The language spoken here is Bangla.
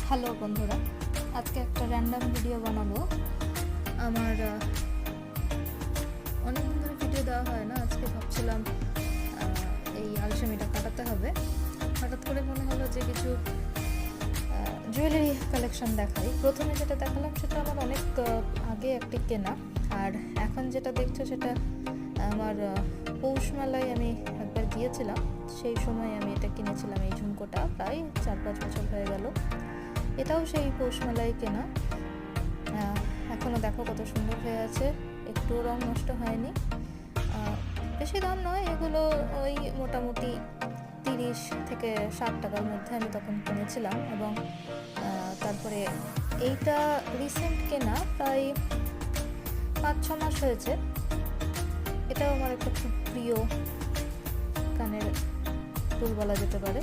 হ্যালো বন্ধুরা, আজকে একটা র্যান্ডম ভিডিও বানাবো। আমার অনেকদিন ধরে ভিডিও দেওয়া হয় না। আজকে ভাবছিলাম এই আলসেমিটা কাটাতে হবে। হঠাৎ করে মনে হলো যে কিছু জুয়েলারি কালেকশন দেখাই। প্রথমে যেটা দেখালাম সেটা আমার অনেক আগে একটি কেনা, আর এখন যেটা দেখছো সেটা আমার পৌষ মেলায় আমি একবার গিয়েছিলাম, সেই সময় আমি এটা কিনেছিলাম। এই ঝুমকোটা প্রায় 4-5 বছর হয়ে গেল। এটাও সেই পৌষ মেলায় কেনা। এখনও দেখো কত সুন্দর হয়ে আছে, একটু রং নষ্ট হয়নি। বেশি দাম নয় এগুলো, ওই মোটামুটি 30 থেকে 60 টাকার মধ্যে আমি তখন কিনেছিলাম। এবং তারপরে এইটা রিসেন্ট কেনা, প্রায় 5-6 মাস হয়েছে। এটাও আমার একটা খুব প্রিয় কানের দুল বলা যেতে পারে।